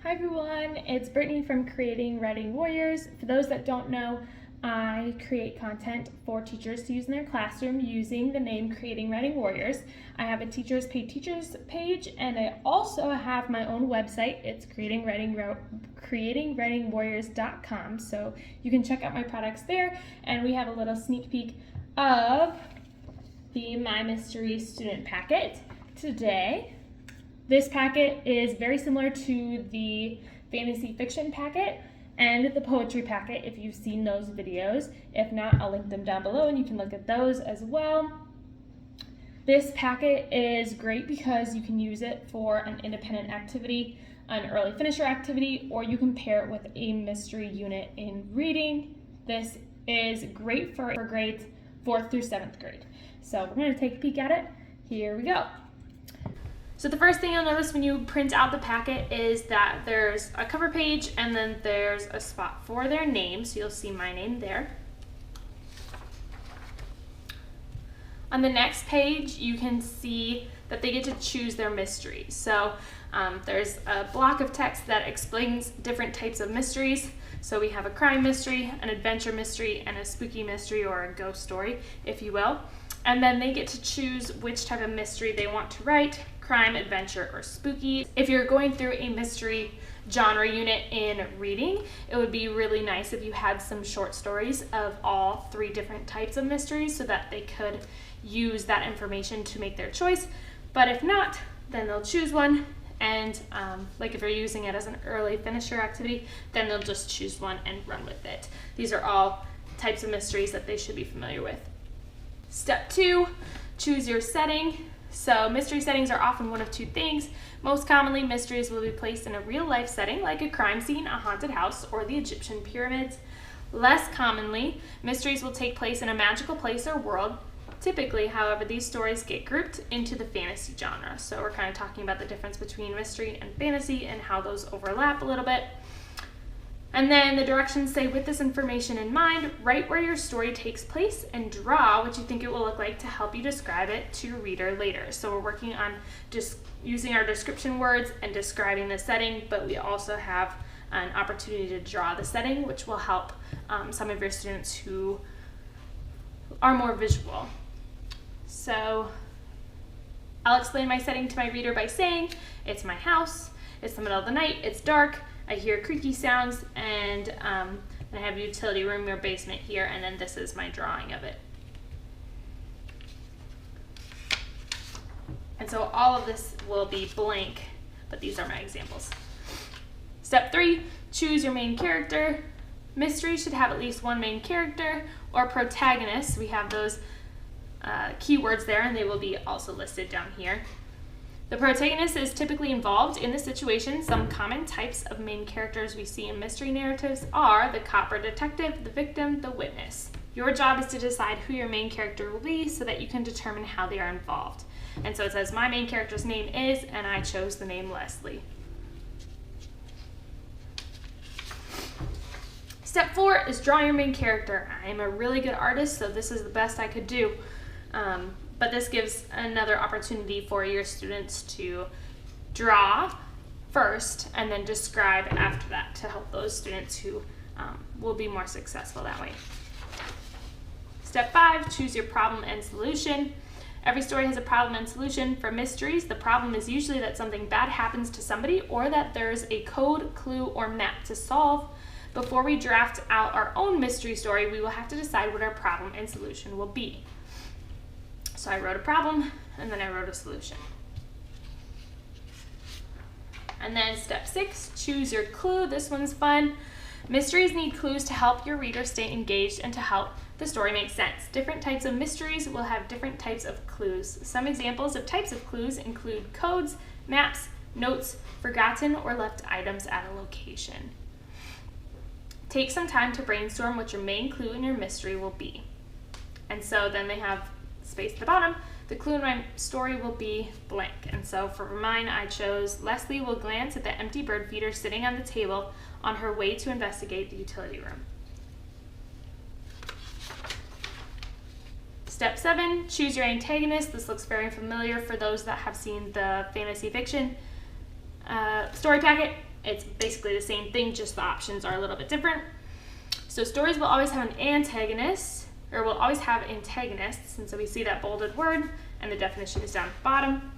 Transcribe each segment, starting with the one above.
Hi everyone, it's Brittany from Creating Writing Warriors. For those that don't know, I create content for teachers to use in their classroom using the name Creating Writing Warriors. I have a Teachers Pay Teachers page, and I also have my own website. It's creatingwritingwarriors.com, so you can check out my products there, and we have a little sneak peek of the My Mystery Student Packet today. This packet is very similar to the fantasy fiction packet and the poetry packet if you've seen those videos. If not, I'll link them down below and you can look at those as well. This packet is great because you can use it for an independent activity, an early finisher activity, or you can pair it with a mystery unit in reading. This is great for grades 4th through 7th grade. So we're going to take a peek at it. Here we go. So the first thing you'll notice when you print out the packet is that there's a cover page and then there's a spot for their name, so you'll see my name there. On the next page, you can see that they get to choose their mystery. So there's a block of text that explains different types of mysteries. So we have a crime mystery, an adventure mystery, and a spooky mystery, or a ghost story, if you will. And then they get to choose which type of mystery they want to write: crime, adventure, or spooky. If you're going through a mystery genre unit in reading, it would be really nice if you had some short stories of all 3 different types of mysteries so that they could use that information to make their choice. But if not, then they'll choose one, and like if you're using it as an early finisher activity, then they'll just choose one and run with it. These are all types of mysteries that they should be familiar with. Step 2, choose your setting. So mystery settings are often one of 2 things. Most commonly, mysteries will be placed in a real-life setting like a crime scene, a haunted house, or the Egyptian pyramids. Less commonly, mysteries will take place in a magical place or world. Typically, however, these stories get grouped into the fantasy genre. So we're kind of talking about the difference between mystery and fantasy and how those overlap a little bit. And then the directions say, with this information in mind, write where your story takes place and draw what you think it will look like to help you describe it to your reader later. So we're working on just using our description words and describing the setting, but we also have an opportunity to draw the setting, which will help some of your students who are more visual. So I'll explain my setting to my reader by saying, it's my house, it's the middle of the night, it's dark, I hear creaky sounds, and I have a utility room or basement here, and then this is my drawing of it. And so all of this will be blank, but these are my examples. Step 3, choose your main character. Mysteries should have at least one main character or protagonist. We have those keywords there, and they will be also listed down here. The protagonist is typically involved in the situation. Some common types of main characters we see in mystery narratives are the cop or detective, the victim, the witness. Your job is to decide who your main character will be so that you can determine how they are involved. And so it says my main character's name is, and I chose the name Leslie. Step 4 is draw your main character. I am a really good artist, so this is the best I could do. But this gives another opportunity for your students to draw first and then describe after that to help those students who will be more successful that way. Step 5, choose your problem and solution. Every story has a problem and solution. For mysteries, the problem is usually that something bad happens to somebody or that there's a code, clue, or map to solve. Before we draft out our own mystery story, we will have to decide what our problem and solution will be. So I wrote a problem, and then I wrote a solution. And then step 6, choose your clue. This one's fun. Mysteries need clues to help your reader stay engaged and to help the story make sense. Different types of mysteries will have different types of clues. Some examples of types of clues include codes, maps, notes, forgotten or left items at a location. Take some time to brainstorm what your main clue in your mystery will be. And so then they have space at the bottom. The clue in my story will be blank. And so for mine, I chose Leslie will glance at the empty bird feeder sitting on the table on her way to investigate the utility room. Step 7, choose your antagonist. This looks very familiar for those that have seen the fantasy fiction story packet. It's basically the same thing, just the options are a little bit different. So stories will always have an antagonist, or will always have antagonists, and so we see that bolded word, and the definition is down at the bottom.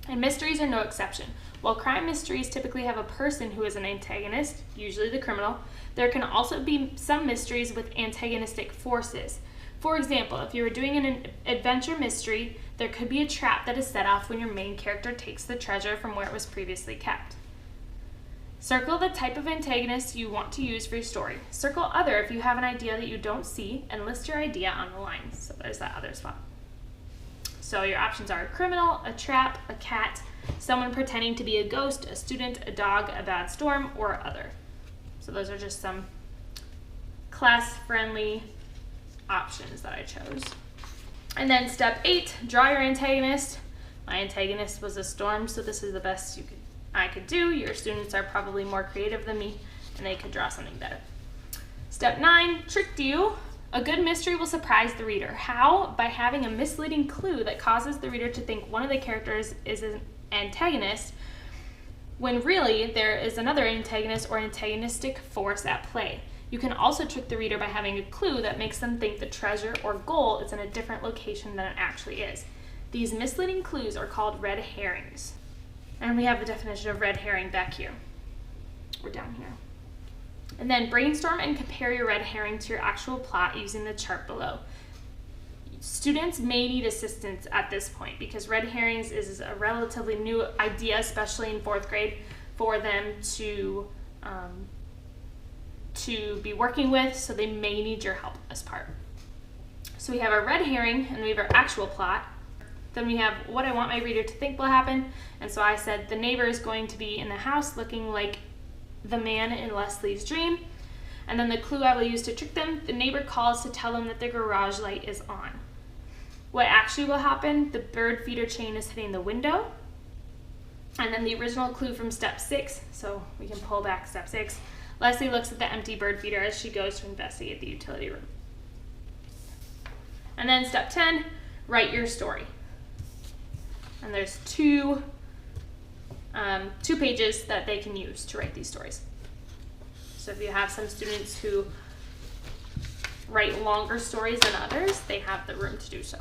And mysteries are no exception. While crime mysteries typically have a person who is an antagonist, usually the criminal, there can also be some mysteries with antagonistic forces. For example, if you were doing an adventure mystery, there could be a trap that is set off when your main character takes the treasure from where it was previously kept. Circle the type of antagonist you want to use for your story. Circle other if you have an idea that you don't see, and list your idea on the line. So there's that other spot. So your options are a criminal, a trap, a cat, someone pretending to be a ghost, a student, a dog, a bad storm, or other. So those are just some class-friendly options that I chose. And then step 8, draw your antagonist. My antagonist was a storm, so this is the best I could do. Your students are probably more creative than me, and they could draw something better. Step 9, tricked you. A good mystery will surprise the reader. How? By having a misleading clue that causes the reader to think one of the characters is an antagonist, when really there is another antagonist or antagonistic force at play. You can also trick the reader by having a clue that makes them think the treasure or goal is in a different location than it actually is. These misleading clues are called red herrings. And we have the definition of red herring back here, or down here. And then brainstorm and compare your red herring to your actual plot using the chart below. Students may need assistance at this point because red herrings is a relatively new idea, especially in 4th grade, for them to be working with, so they may need your help in this part. So we have our red herring, and we have our actual plot. Then we have what I want my reader to think will happen, and so I said the neighbor is going to be in the house looking like the man in Leslie's dream. And then the clue I will use to trick them, the neighbor calls to tell them that the garage light is on. What actually will happen, the bird feeder chain is hitting the window. And then the original clue from step 6, so we can pull back step 6. Leslie looks at the empty bird feeder as she goes to investigate the utility room. And then step 10, write your story. And there's two pages that they can use to write these stories. So if you have some students who write longer stories than others, they have the room to do so.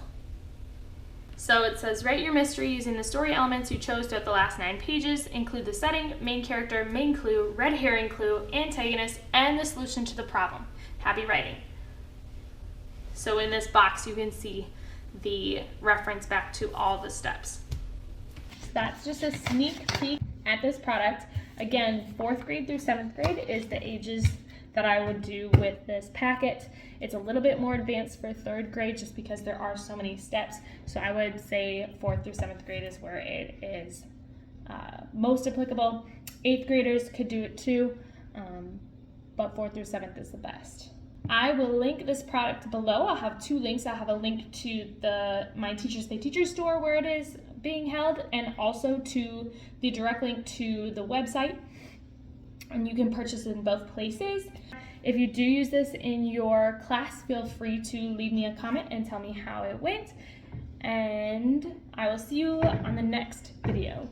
So it says, write your mystery using the story elements you chose throughout the last 9 pages. Include the setting, main character, main clue, red herring clue, antagonist, and the solution to the problem. Happy writing. So in this box, you can see the reference back to all the steps. So that's just a sneak peek at this product. Again, 4th grade through 7th grade is the ages that I would do with this packet. It's a little bit more advanced for 3rd grade just because there are so many steps. So I would say 4th through 7th grade is where it is most applicable. 8th graders could do it too, but 4th through 7th is the best. I will link this product below. I'll have 2 links. I'll have a link to my Teachers Pay Teachers store where it is being held, and also to the direct link to the website. And you can purchase it in both places. If you do use this in your class, feel free to leave me a comment and tell me how it went. And I will see you on the next video.